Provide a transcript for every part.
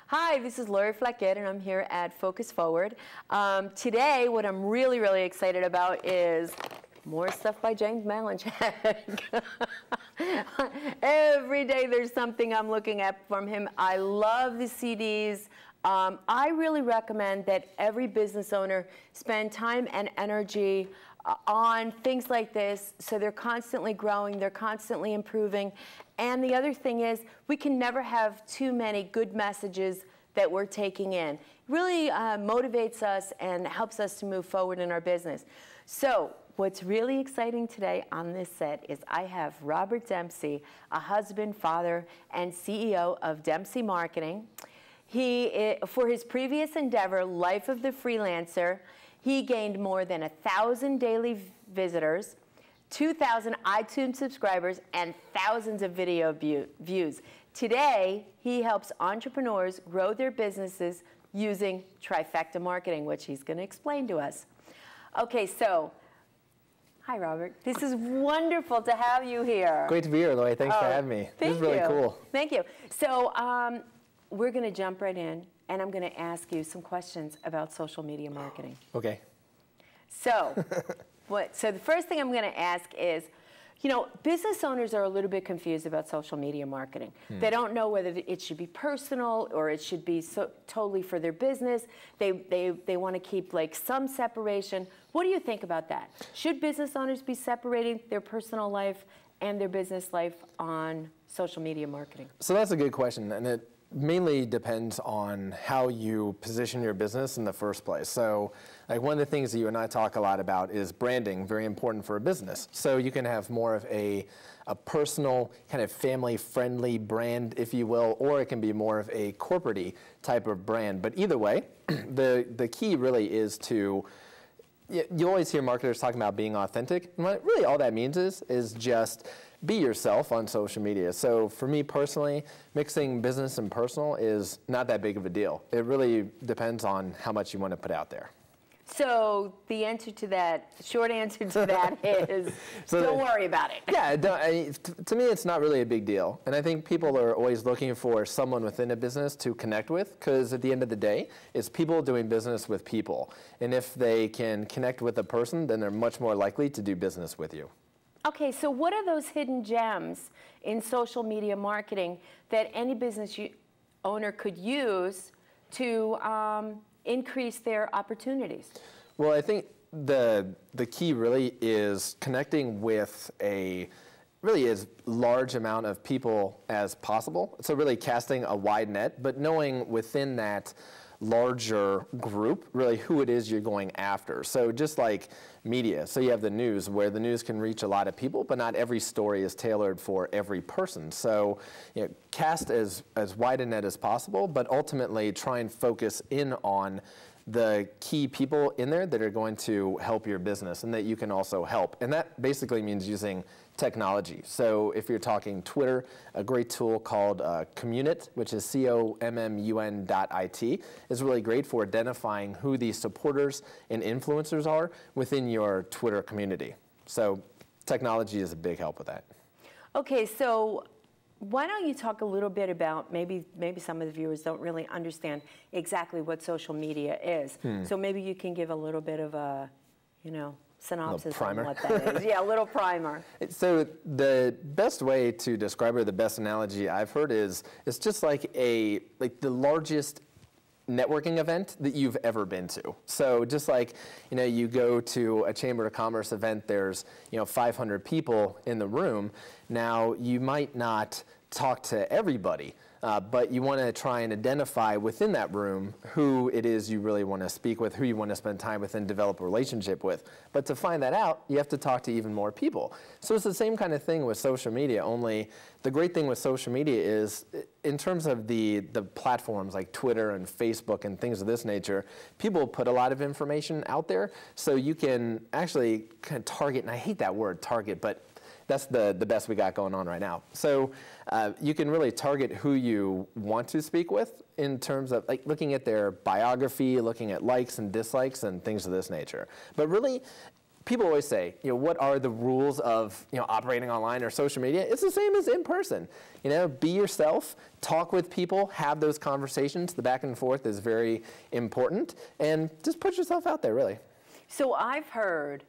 Hi, this is Lauri Flaquer, and I'm here at Focus Forward. Today, what I'm really, really excited about is more stuff by James Malinchak. Every day there's something I'm looking at from him. I love the CDs. I really recommend that every business owner spend time and energy on things like this, so they're constantly growing, they're constantly improving. And the other thing is, we can never have too many good messages that we're taking in. It really motivates us and helps us to move forward in our business. So what's really exciting today on this set is I have Robert Dempsey, a husband, father, and CEO of Dempsey Marketing. For his previous endeavor, Life of the Freelancer, he gained more than 1,000 daily visitors, 2,000 iTunes subscribers, and thousands of video views. Today, he helps entrepreneurs grow their businesses using Trifecta Marketing, which he's going to explain to us. Okay, so, hi, Robert. This is wonderful to have you here. Great to be here, Lauri. Thanks for having me. This is really cool. Thank you. So, we're going to jump right in, and I'm going to ask you some questions about social media marketing. Okay. So, so the first thing I'm going to ask is, you know, business owners are a little bit confused about social media marketing. They don't know whether it should be personal or it should be totally for their business. They want to keep like some separation. What do you think about that? Should business owners be separating their personal life and their business life on social media marketing? So that's a good question, and it mainly depends on how you position your business in the first place. So like one of the things that you and I talk a lot about is branding, very important for a business. So you can have more of a personal, kind of family-friendly brand, if you will, or it can be more of a corporate-y type of brand. But either way, the key really is to, you always hear marketers talking about being authentic. And what really all that means is just be yourself on social media. So for me personally, mixing business and personal is not that big of a deal. It really depends on how much you want to put out there. So the answer to that, short answer to that is, don't worry about it. Yeah, to me it's not really a big deal. And I think people are always looking for someone within a business to connect with, because at the end of the day, it's people doing business with people. And if they can connect with a person, then they're much more likely to do business with you. Okay, so what are those hidden gems in social media marketing that any business owner could use to increase their opportunities? Well, I think the key really is connecting with a really as large amount of people as possible. So really casting a wide net, but knowing within that larger group really who it is you're going after. So just like media, so you have the news, where the news can reach a lot of people, but not every story is tailored for every person. So cast as wide a net as possible, but ultimately try and focus in on the key people in there that are going to help your business and that you can also help. And that basically means using technology. So if you're talking Twitter, a great tool called Communit, which is COMMUN.IT, is really great for identifying who the supporters and influencers are within your Twitter community. So technology is a big help with that. Okay, so why don't you talk a little bit about, maybe some of the viewers don't really understand exactly what social media is. So maybe you can give a little bit of a, synopsis on what that is. Yeah, a little primer. So the best way to describe it, the best analogy I've heard is it's just like the largest networking event that you've ever been to. So just like, you go to a Chamber of Commerce event, there's, 500 people in the room. Now, you might not talk to everybody, but you want to try and identify within that room who it is you really want to speak with, who you want to spend time with and develop a relationship with. But to find that out, you have to talk to even more people. So it's the same kind of thing with social media, only the great thing with social media is, in terms of the platforms like Twitter and Facebook and things of this nature, people put a lot of information out there, so you can actually kind of target, and I hate that word, target, but that's the best we got going on right now. So you can really target who you want to speak with in terms of like looking at their biography, looking at likes and dislikes and things of this nature. But really, people always say, what are the rules of, operating online or social media? It's the same as in person. Be yourself, talk with people, have those conversations. The back and forth is very important, and just put yourself out there, really. So I've heard,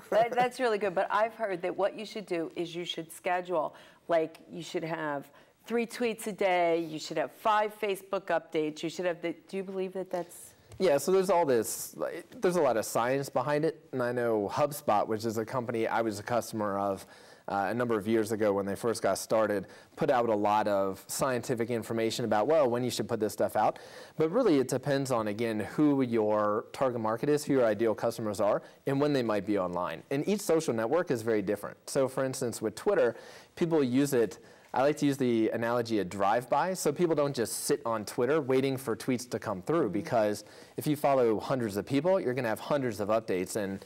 that's really good, but I've heard that what you should do is you should schedule, like you should have 3 tweets a day, you should have 5 Facebook updates, you should have do you believe that that's? Yeah, so there's all this, there's a lot of science behind it, and I know HubSpot, which is a company I was a customer of a number of years ago when they first got started, put out a lot of scientific information about, well, when you should put this stuff out. But really it depends on, again, who your target market is, who your ideal customers are, and when they might be online. And each social network is very different. So for instance, with Twitter, people use it, I like to use the analogy of drive-by, so people don't just sit on Twitter waiting for tweets to come through, because if you follow hundreds of people, you're going to have hundreds of updates, and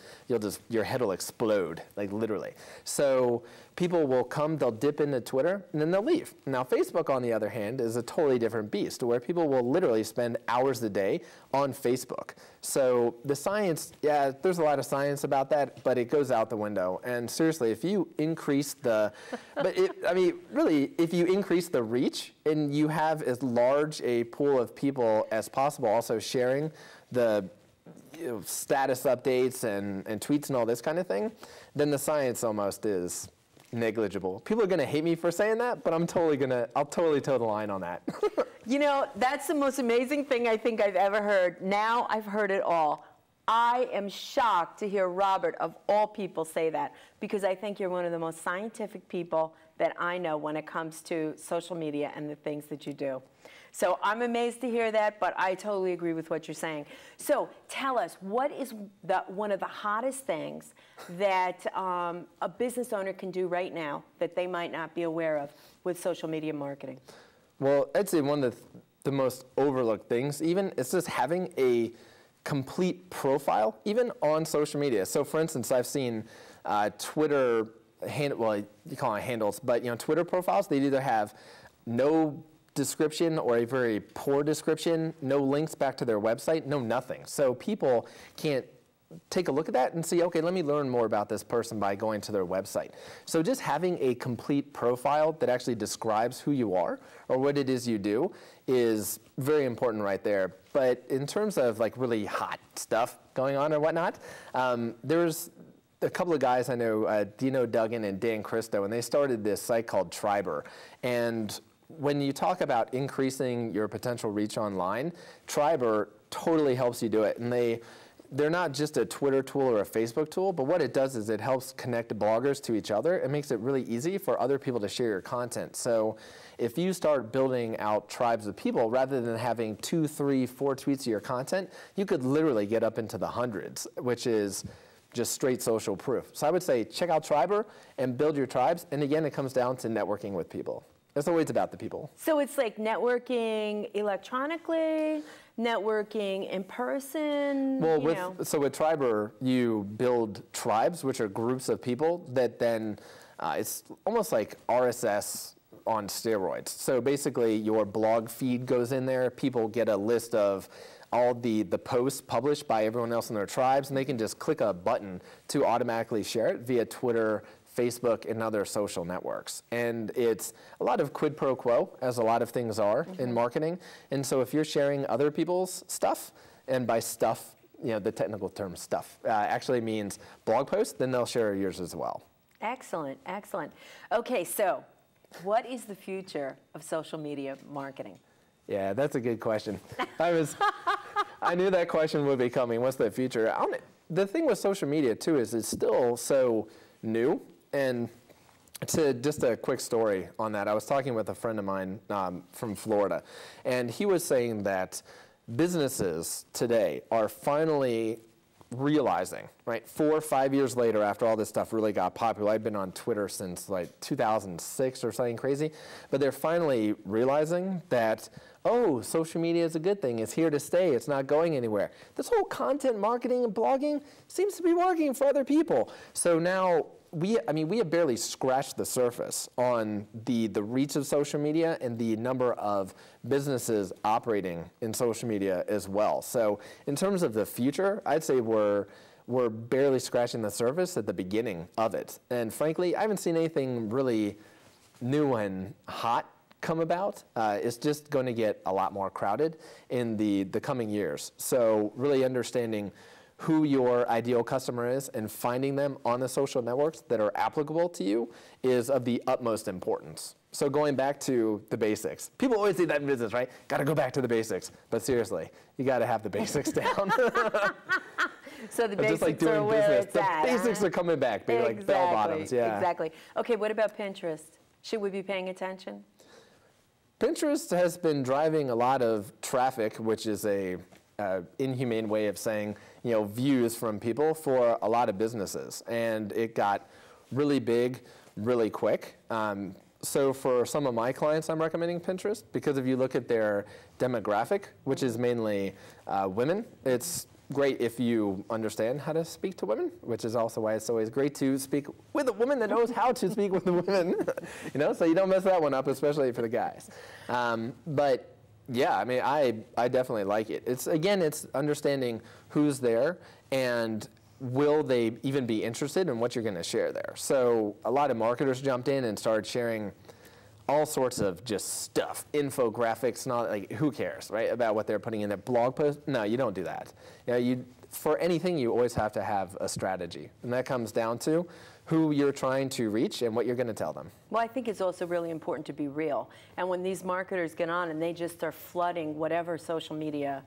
your head will explode, like literally. So people will come, they'll dip into Twitter, and then they'll leave. Now Facebook, on the other hand, is a totally different beast, where people will literally spend hours a day on Facebook. So the science, yeah, there's a lot of science about that, but it goes out the window. And seriously, if you increase really, if you increase the reach and you have as large a pool of people as possible also sharing the status updates and tweets and all this kind of thing, then the science almost is negligible. People are going to hate me for saying that, but I'll totally toe the line on that. That's the most amazing thing I think I've ever heard. Now I've heard it all. I am shocked to hear Robert, of all people, say that, because I think you're one of the most scientific people that I know when it comes to social media and the things that you do. So I'm amazed to hear that, but I totally agree with what you're saying. So tell us, what is one of the hottest things that a business owner can do right now that they might not be aware of with social media marketing? Well, I'd say one of the most overlooked things even is just having a complete profile, even on social media. So for instance, I've seen Twitter, you call it handles, but Twitter profiles, they either have no description or a very poor description, no links back to their website, no nothing. So people can't take a look at that and see, okay, let me learn more about this person by going to their website. So just having a complete profile that actually describes who you are or what it is you do is very important right there. But in terms of like really hot stuff going on or whatnot, there's a couple of guys I know, Dino Duggan and Dan Christo, and they started this site called Triber. And when you talk about increasing your potential reach online, Triber totally helps you do it. And they're not just a Twitter tool or a Facebook tool, but what it does is it helps connect bloggers to each other. It makes it really easy for other people to share your content. So if you start building out tribes of people, rather than having 2, 3, 4 tweets of your content, you could literally get up into the hundreds, which is just straight social proof. So I would say check out Triber and build your tribes. And again, it comes down to networking with people. It's always about the people. So it's like networking electronically, networking in person. Well, so with Triber, you build tribes, which are groups of people that then it's almost like RSS on steroids. So basically, your blog feed goes in there. People get a list of all the posts published by everyone else in their tribes, and they can just click a button to automatically share it via Twitter, Facebook, and other social networks. And it's a lot of quid pro quo, as a lot of things are in marketing. And so if you're sharing other people's stuff, and by stuff, the technical term stuff actually means blog posts, then they'll share yours as well. Excellent, excellent. Okay, so what is the future of social media marketing? Yeah, that's a good question. I knew that question would be coming. What's the future? The thing with social media, too, is it's still so new. And just a quick story on that. I was talking with a friend of mine from Florida, and he was saying that businesses today are finally realizing, right, 4 or 5 years later after all this stuff really got popular. I've been on Twitter since like 2006 or something crazy, but they're finally realizing that, oh, social media is a good thing. It's here to stay. It's not going anywhere. This whole content marketing and blogging seems to be working for other people. So now we have barely scratched the surface on the reach of social media and the number of businesses operating in social media as well. So in terms of the future, I'd say we're we're barely scratching the surface at the beginning of it. And frankly, I haven't seen anything really new and hot come about. It's just going to get a lot more crowded in the coming years. So really understanding who your ideal customer is and finding them on the social networks that are applicable to you is of the utmost importance. So going back to the basics. People always say that in business, right? Got to go back to the basics. But seriously, you got to have the basics down. So the basics just like doing are where business. it's The at. basics are coming back, being like bell bottoms. Yeah. Exactly. Okay, what about Pinterest? Should we be paying attention? Pinterest has been driving a lot of traffic, which is a inhumane way of saying, views from people for a lot of businesses. And it got really big, really quick. So for some of my clients, I'm recommending Pinterest because if you look at their demographic, which is mainly women, it's great if you understand how to speak to women, which is also why it's always great to speak with a woman that knows how to speak with the women, so you don't mess that one up, especially for the guys. But yeah, I mean, I definitely like it. It's understanding who's there and will they even be interested in what you're going to share there. So a lot of marketers jumped in and started sharing all sorts of just stuff, infographics, not like who cares, right, about what they're putting in their blog post. No, you don't do that. For anything, you always have to have a strategy, and that comes down to who you're trying to reach and what you're going to tell them. Well, I think it's also really important to be real. And when these marketers get on and they just start flooding whatever social media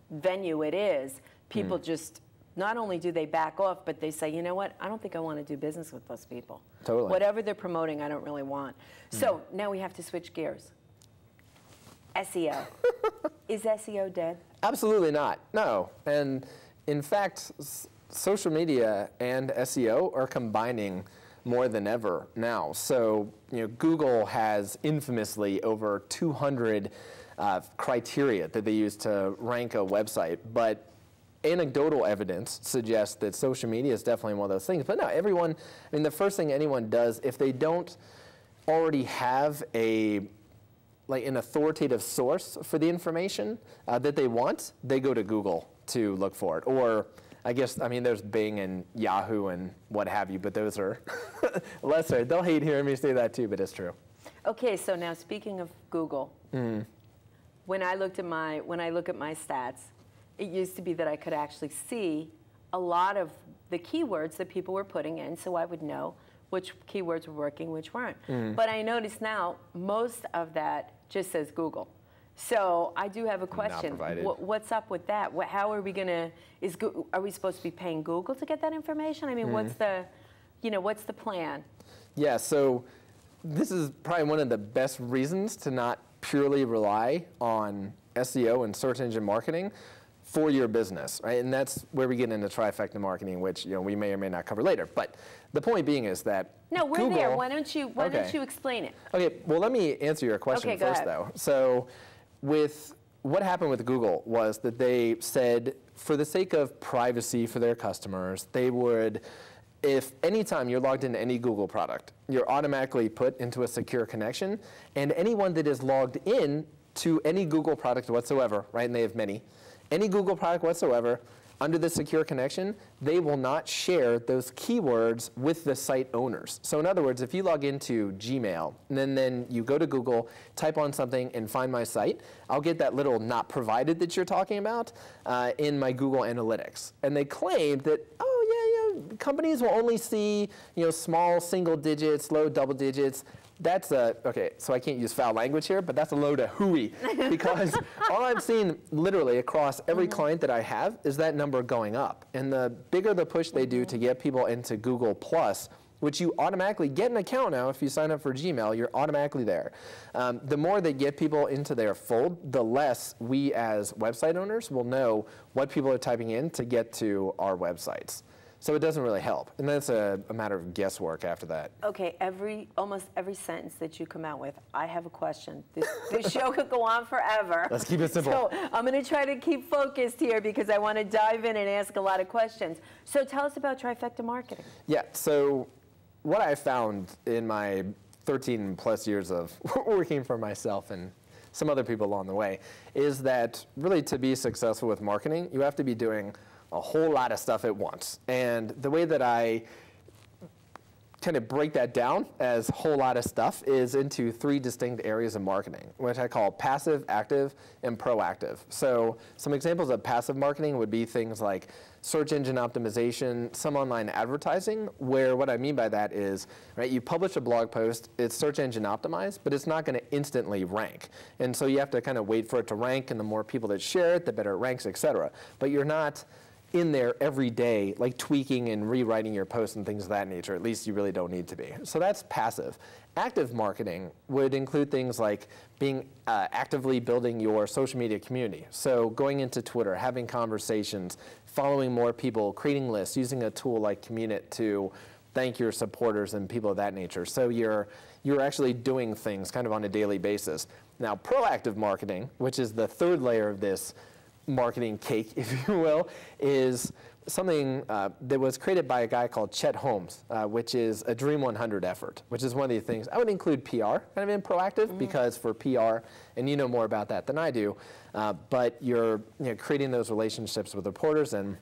venue it is, people just, not only do they back off, but they say, you know what, I don't think I want to do business with those people. Totally. Whatever they're promoting, I don't really want. So now we have to switch gears. SEO. Is SEO dead? Absolutely not, no. And in fact, social media and SEO are combining more than ever now. So Google has infamously over 200 criteria that they use to rank a website, but anecdotal evidence suggests that social media is definitely one of those things. But no, everyone, the first thing anyone does, if they don't already have an authoritative source for the information that they want, they go to Google to look for it. Or I guess, there's Bing and Yahoo and what have you, but those are lesser. They'll hate hearing me say that too, but it's true. Okay, so now speaking of Google, when I look at my stats, it used to be that I could actually see a lot of the keywords that people were putting in, so I would know which keywords were working, which weren't. But I notice now most of that just says Google. So I do have a question. What's up with that? How are we going to? Are we supposed to be paying Google to get that information? What's the plan? Yeah. So this is probably one of the best reasons to not purely rely on SEO and search engine marketing for your business, right? And that's where we get into Trifecta Marketing, which we may or may not cover later. But the point being is that no, we're Google, there. Why don't you explain it? Okay. Well, let me answer your question first, though. So, with what happened with Google was that they said, for the sake of privacy for their customers, they would, if anytime you're logged into any Google product, you're automatically put into a secure connection, and anyone that is logged in to any Google product whatsoever, right? And they have many. Any Google product whatsoever, under the secure connection, they will not share those keywords with the site owners. So in other words, if you log into Gmail, and then you go to Google, type on something, and find my site, I'll get that little not provided that you're talking about in my Google Analytics. And they claimed that, companies will only see small single digits, low double digits. That's okay, so I can't use foul language here, but that's a load of hooey, because all I've seen literally across every client that I have is that number going up. And the bigger the push they do to get people into Google+, which you automatically get an account now if you sign up for Gmail, you're automatically there. The more they get people into their fold, the less we as website owners will know what people are typing in to get to our websites. So it doesn't really help. And then it's a matter of guesswork after that. Okay, almost every sentence that you come out with, I have a question. This show could go on forever. Let's keep it simple. So I'm going to try to keep focused here because I want to dive in and ask a lot of questions. So tell us about Trifecta Marketing. Yeah, so what I found in my 13 plus years of working for myself and some other people along the way is that really to be successful with marketing, you have to be doing a whole lot of stuff at once. And the way that I kind of break that down as a whole lot of stuff is into 3 distinct areas of marketing, which I call passive, active, and proactive. So some examples of passive marketing would be things like search engine optimization, some online advertising, where what I mean by that is, right, you publish a blog post, it's search engine optimized, but it's not going to instantly rank. And so you have to kind of wait for it to rank, and the more people that share it, the better it ranks, et cetera. But you're not in there every day, like tweaking and rewriting your posts and things of that nature. At least you really don't need to be. So that's passive. Active marketing would include things like being actively building your social media community. So going into Twitter, having conversations, following more people, creating lists, using a tool like Communit to thank your supporters and people of that nature. So you're actually doing things kind of on a daily basis. Now, proactive marketing, which is the 3rd layer of this marketing cake, if you will, is something that was created by a guy called Chet Holmes, which is a Dream 100 effort, which is one of the things. I would include PR kind of in proactive, because for PR, and you know more about that than I do, but you're creating those relationships with reporters and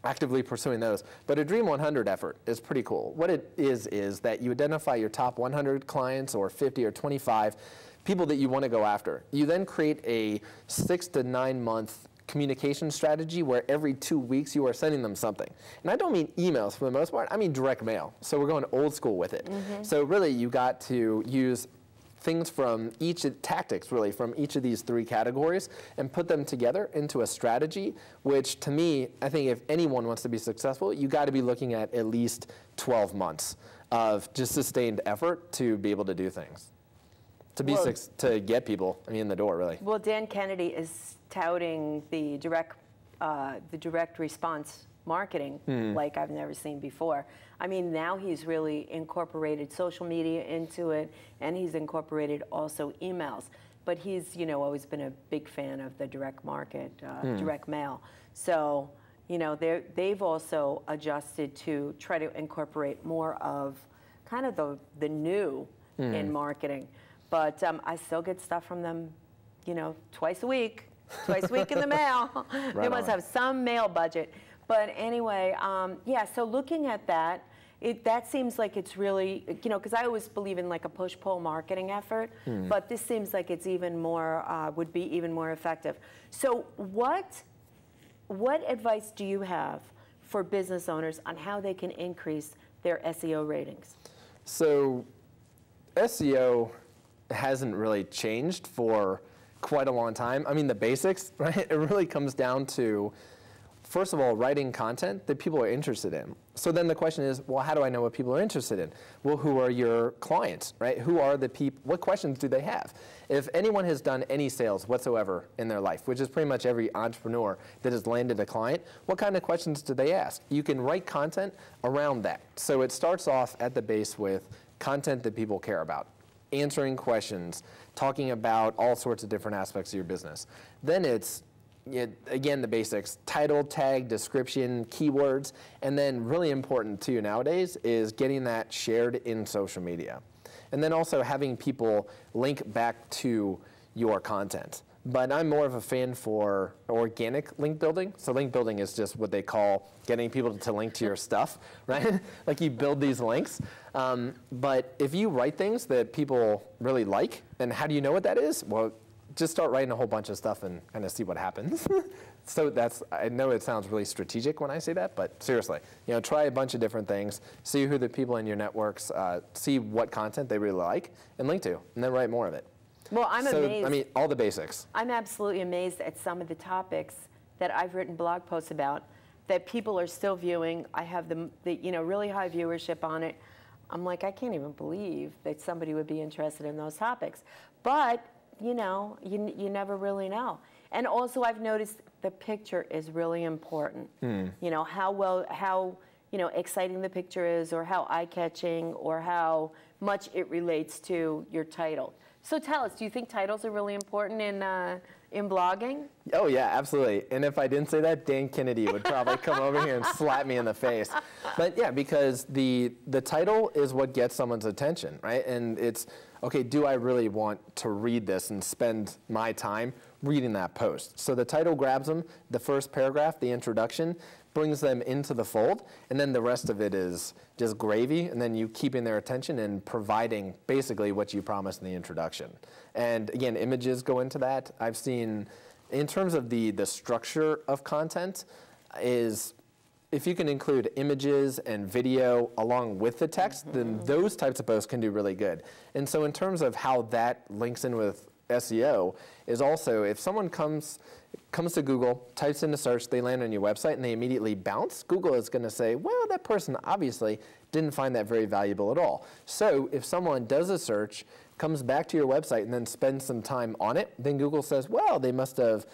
actively pursuing those. But a Dream 100 effort is pretty cool. What it is that you identify your top 100 clients or 50 or 25 people that you want to go after. You then create a 6 to 9 month communication strategy where every 2 weeks you are sending them something. And I don't mean emails for the most part, I mean direct mail. So we're going old school with it. So really you got to use things from tactics really from each of these 3 categories and put them together into a strategy, which to me, I think if anyone wants to be successful, you got to be looking at least 12 months of just sustained effort to be able to do things. To get people in the door, really. Well, Dan Kennedy is touting the direct response marketing like I've never seen before. I mean, now he's really incorporated social media into it, and he's incorporated also emails. But he's, always been a big fan of the direct market, direct mail. So, they've also adjusted to try to incorporate more of kind of the new in marketing. But I still get stuff from them, twice a week in the mail. They must have some mail budget. But anyway, so looking at that, that seems like it's really, because I always believe in like a push-pull marketing effort, but this seems like it's even more, would be even more effective. So what advice do you have for business owners on how they can increase their SEO ratings? So SEO hasn't really changed for quite a long time. I mean, the basics, right? It really comes down to, first of all, writing content that people are interested in. So then the question is, well, how do I know what people are interested in? Well, who are your clients, right? Who are the people, what questions do they have? If anyone has done any sales whatsoever in their life, which is pretty much every entrepreneur that has landed a client, what kind of questions do they ask? You can write content around that. So it starts off at the base with content that people care about, answering questions, talking about all sorts of different aspects of your business. Then it's, again, the basics, title, tag, description, keywords, and then really important too nowadays is getting that shared in social media. And then also having people link back to your content. But I'm more of a fan for organic link building. So link building is just what they call getting people to link to your stuff, right? Like you build these links. But if you write things that people really like, and how do you know what that is? Well, just start writing a whole bunch of stuff and kind of see what happens. So I know it sounds really strategic when I say that, but seriously, try a bunch of different things, see who the people in your networks, see what content they really like, and link to, and then write more of it. Well, I'm amazed. I mean, all the basics. I'm absolutely amazed at some of the topics that I've written blog posts about that people are still viewing. I have the really high viewership on it. I'm like, I can't even believe that somebody would be interested in those topics. But, you never really know. And also I've noticed the picture is really important. How exciting the picture is, or how eye-catching, or how much it relates to your title. So tell us, do you think titles are really important in blogging? Oh yeah, absolutely. And if I didn't say that, Dan Kennedy would probably come over here and slap me in the face. But yeah, because the title is what gets someone's attention, right? And it's okay, do I really want to read this and spend my time reading that post? So the title grabs them, the first paragraph, the introduction, brings them into the fold, and then the rest of it is just gravy, and then you keeping their attention and providing basically what you promised in the introduction. And again, images go into that. I've seen, in terms of the structure of content, is if you can include images and video along with the text, then those types of posts can do really good. And so in terms of how that links in with SEO is also, if someone comes to Google, types in a search, they land on your website and they immediately bounce, Google is going to say, well, that person obviously didn't find that very valuable at all. So if someone does a search, comes back to your website and then spends some time on it, then Google says, well, they must have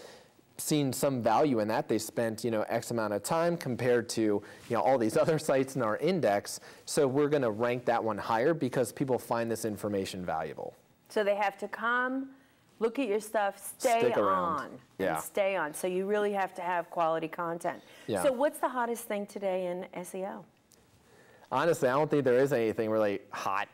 seen some value in that. They spent, X amount of time compared to, all these other sites in our index. So we're going to rank that one higher because people find this information valuable. So they have to come, look at your stuff, stay on, and stay on. So you really have to have quality content. Yeah. So what's the hottest thing today in SEO? Honestly, I don't think there is anything really hot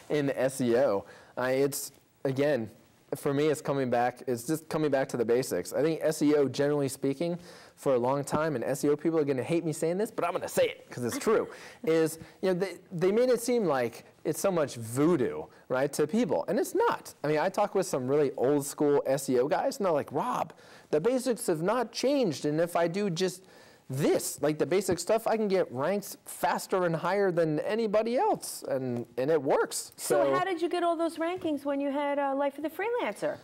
in SEO. It's, again, for me, it's just coming back to the basics. I think SEO, generally speaking, for a long time, and SEO people are going to hate me saying this, but I'm going to say it because it's true, is they made it seem like it's so much voodoo, right, to people, and it's not. I mean, I talk with some really old school SEO guys, and they're like, Rob, the basics have not changed, and if I do just this, like the basic stuff, I can get ranked faster and higher than anybody else, and it works. So how did you get all those rankings when you had Life of the Freelancer?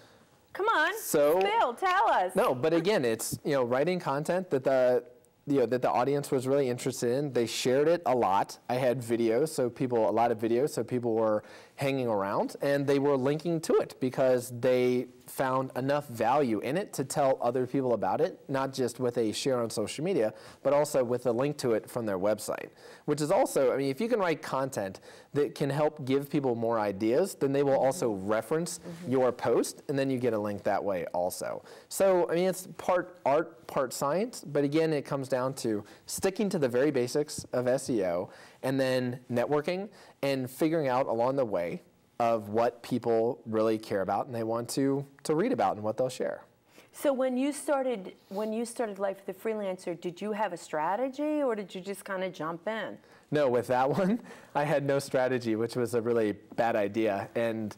Come on, Bill, tell us. No, but again, it's writing content that the audience was really interested in. They shared it a lot. I had videos, a lot of videos, so people were hanging around, and they were linking to it because they found enough value in it to tell other people about it, not just with a share on social media, but also with a link to it from their website. Which is also, I mean, if you can write content that can help give people more ideas, then they will also reference your post, and then you get a link that way also. So, I mean, it's part art, part science, but again, it comes down to sticking to the very basics of SEO, and then networking and figuring out along the way of what people really care about and they want to read about and what they'll share. So when you started Life of the Freelancer, did you have a strategy or did you just kind of jump in? No, with that one, I had no strategy, which was a really bad idea. And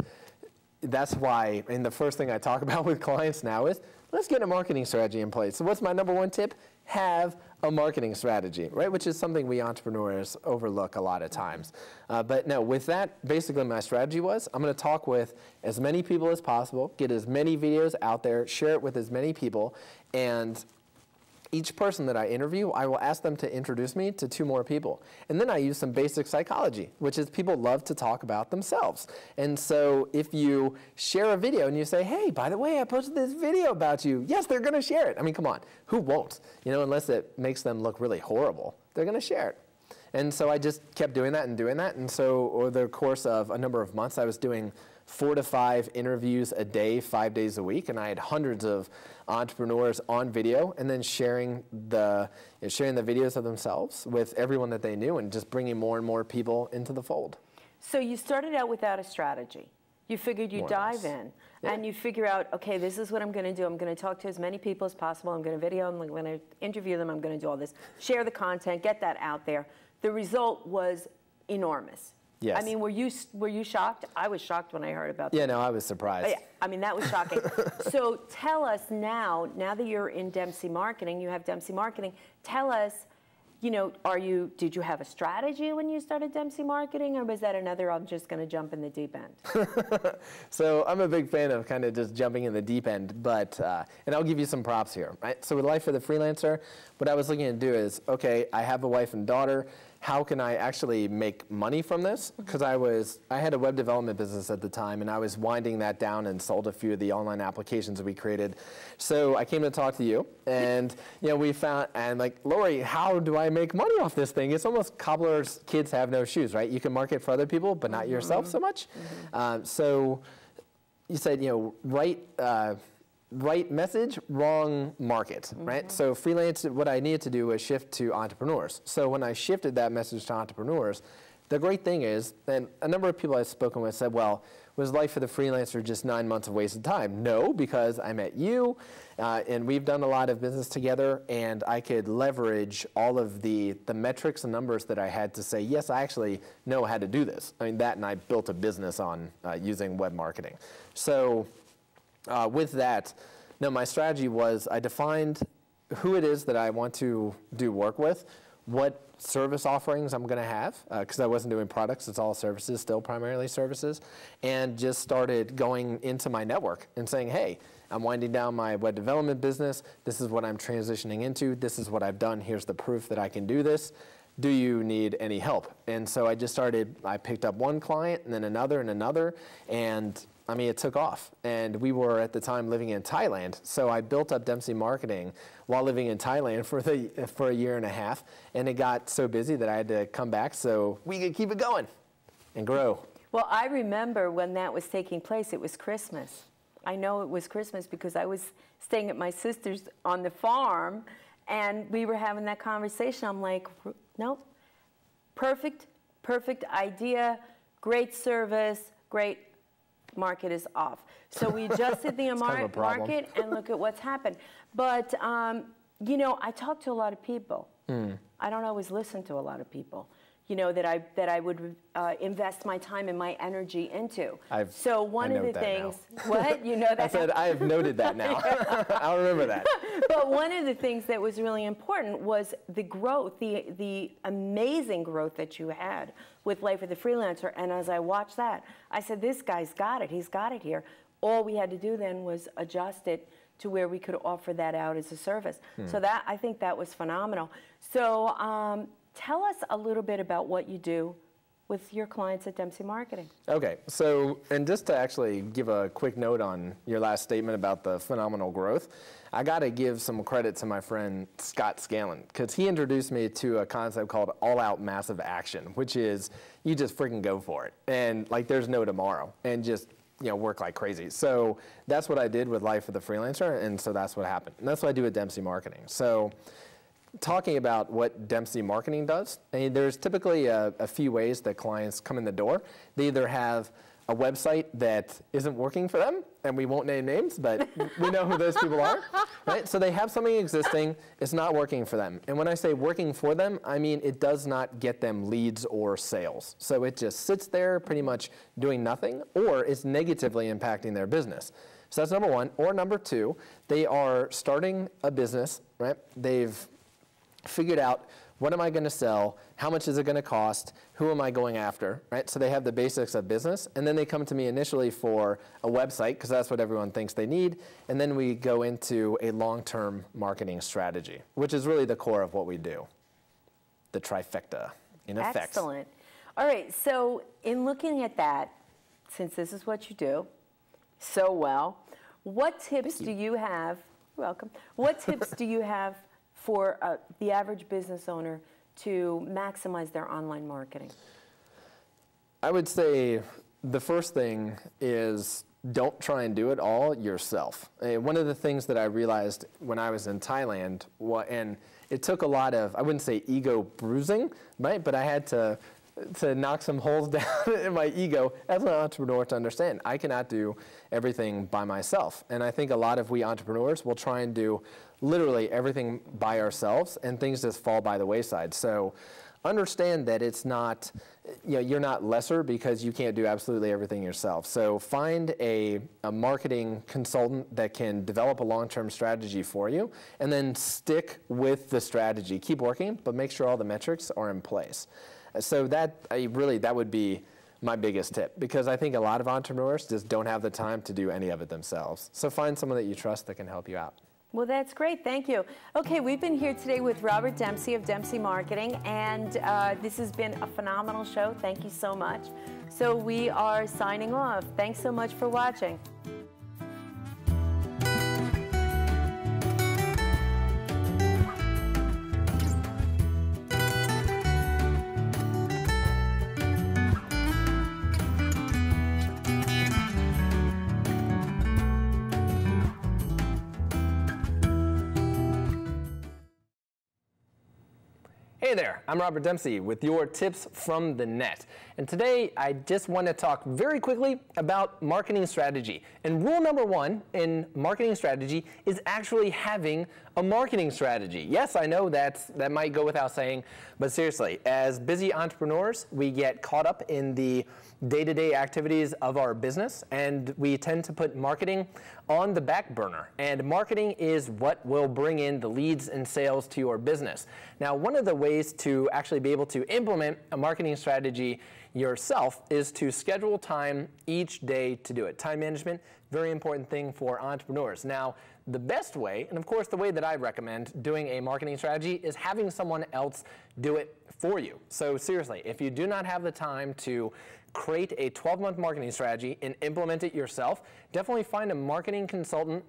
that's why, the first thing I talk about with clients now is, let's get a marketing strategy in place. So what's my number one tip? Have a marketing strategy, right? Which is something we entrepreneurs overlook a lot of times. But no, with that, basically my strategy was, I'm going to talk with as many people as possible, get as many videos out there, share it with as many people, and each person that I interview, I will ask them to introduce me to 2 more people. And then I use some basic psychology, which is people love to talk about themselves. And so if you share a video and you say, hey, by the way, I posted this video about you, yes, they're going to share it. I mean, come on, who won't? Unless it makes them look really horrible, they're going to share it. And so I just kept doing that. And so over the course of a number of months, I was doing 4 to 5 interviews a day, 5 days a week, and I had hundreds of entrepreneurs on video, and then sharing the videos of themselves with everyone that they knew, and just bringing more and more people into the fold. So you started out without a strategy. You figured you'd dive in, and you figure out, okay, this is what I'm going to do. I'm going to talk to as many people as possible. I'm going to video them. I'm going to interview them. I'm going to do all this. Share the content. Get that out there. The result was enormous. Yes. I mean, were you shocked? I was shocked when I heard about that. Yeah, no, I was surprised. Yeah, I mean, that was shocking. So tell us now that you're in Dempsey Marketing, you have Dempsey Marketing, tell us, did you have a strategy when you started Dempsey Marketing, or was that another, I'm just going to jump in the deep end? So I'm a big fan of kind of just jumping in the deep end, but, and I'll give you some props here, right? So with Life of the Freelancer, what I was looking to do is, okay, I have a wife and daughter. How can I actually make money from this? Because I had a web development business at the time, and I was winding that down and sold a few of the online applications we created. So I came to talk to you, and we found, and like, Lauri, how do I make money off this thing? It's almost cobbler's kids have no shoes, right? You can market for other people, but not yourself so much. So you said, right message, wrong market, right? So freelance, what I needed to do was shift to entrepreneurs. So when I shifted that message to entrepreneurs, the great thing is, and a number of people I've spoken with said, well, was Life for the Freelancer just 9 months of wasted time? No, because I met you, and we've done a lot of business together, and I could leverage all of the metrics and numbers that I had to say, yes, I actually know how to do this. I mean, that, and I built a business on using web marketing. So with that, no, my strategy was I defined who it is that I want to do work with, what service offerings I'm going to have, because I wasn't doing products, it's all services, still primarily services, and just started going into my network and saying, hey, I'm winding down my web development business, this is what I'm transitioning into, this is what I've done, here's the proof that I can do this, do you need any help? And so I just started, I picked up one client and then another, and I mean, it took off. And we were at the time living in Thailand, so I built up Dempsey Marketing while living in Thailand for a year and a half, and it got so busy that I had to come back so we could keep it going and grow. Well, I remember when that was taking place, it was Christmas. I know it was Christmas because I was staying at my sister's on the farm, and we were having that conversation. I'm like, nope, perfect idea, great service, great market is off. So we adjusted the market, and look at what's happened. But, you know, I talk to a lot of people. I don't always listen to a lot of people, you know, that I would invest my time and my energy into. So one of the things, what? You know that? I said, I have noted that now. I'll remember that. But one of the things that was really important was the growth, the amazing growth that you had with Life of the Freelancer. And as I watched that, I said, this guy's got it. He's got it here. All we had to do then was adjust it to where we could offer that out as a service. So that, I think that was phenomenal. So tell us a little bit about what you do with your clients at Dempsey Marketing. Okay, so, and just to actually give a quick note on your last statement about the phenomenal growth, I got to give some credit to my friend Scott Scanlon, because he introduced me to a concept called all-out massive action, which is you just freaking go for it, and like there's no tomorrow, and just, you know, work like crazy. So that's what I did with Life of the Freelancer, and so that's what happened. And that's what I do with Dempsey Marketing. So talking about what Dempsey Marketing does, I mean, there's typically a few ways that clients come in the door. They either have a website that isn't working for them, and we won't name names, but we know who those people are, right? So they have something existing, it's not working for them. And when I say working for them, I mean it does not get them leads or sales. So it just sits there pretty much doing nothing, or it's negatively impacting their business. So that's number one. Or number two, they are starting a business, right? They've figured out, what am I going to sell? How much is it going to cost? Who am I going after? Right? So they have the basics of business, and then they come to me initially for a website, because that's what everyone thinks they need, and then we go into a long-term marketing strategy, which is really the core of what we do. The trifecta, in effect. Excellent. All right, so in looking at that, since this is what you do so well, what tips do you have? You're welcome. What tips do you have for the average business owner to maximize their online marketing? I would say the first thing is don't try and do it all yourself. One of the things that I realized when I was in Thailand, and it took a lot of, I wouldn't say ego bruising, right? But I had to knock some holes down in my ego as an entrepreneur to understand I cannot do everything by myself. And I think a lot of we entrepreneurs will try and do literally everything by ourselves, and things just fall by the wayside. So understand that it's not, you know, you're not lesser because you can't do absolutely everything yourself. So find a marketing consultant that can develop a long-term strategy for you, and then stick with the strategy. Keep working, but make sure all the metrics are in place. So that would be my biggest tip, because I think a lot of entrepreneurs just don't have the time to do any of it themselves. So find someone that you trust that can help you out. Well, that's great. Thank you. Okay, we've been here today with Robert Dempsey of Dempsey Marketing, and this has been a phenomenal show. Thank you so much. So we are signing off. Thanks so much for watching. Hey Hey there, I'm Robert Dempsey with your tips from the net. And today I just want to talk very quickly about marketing strategy. And rule number one in marketing strategy is actually having a marketing strategy. Yes, I know that might go without saying, but seriously, as busy entrepreneurs, we get caught up in the day-to-day activities of our business, and we tend to put marketing on the back burner. And marketing is what will bring in the leads and sales to your business. Now, one of the ways to actually be able to implement a marketing strategy yourself is to schedule time each day to do it. Time management, very important thing for entrepreneurs. Now, the best way, and of course the way that I recommend doing a marketing strategy, is having someone else do it for you. So seriously, if you do not have the time to create a 12-month marketing strategy and implement it yourself, definitely find a marketing consultant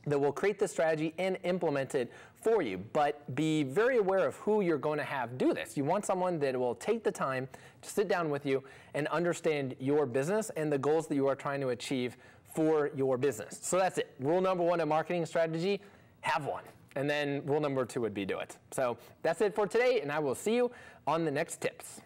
that will create the strategy and implement it for you. But be very aware of who you're going to have do this. You want someone that will take the time to sit down with you and understand your business and the goals that you are trying to achieve for your business. So that's it. Rule number one in marketing strategy, have one. And then rule number two would be do it. So that's it for today, and I will see you on the next tips.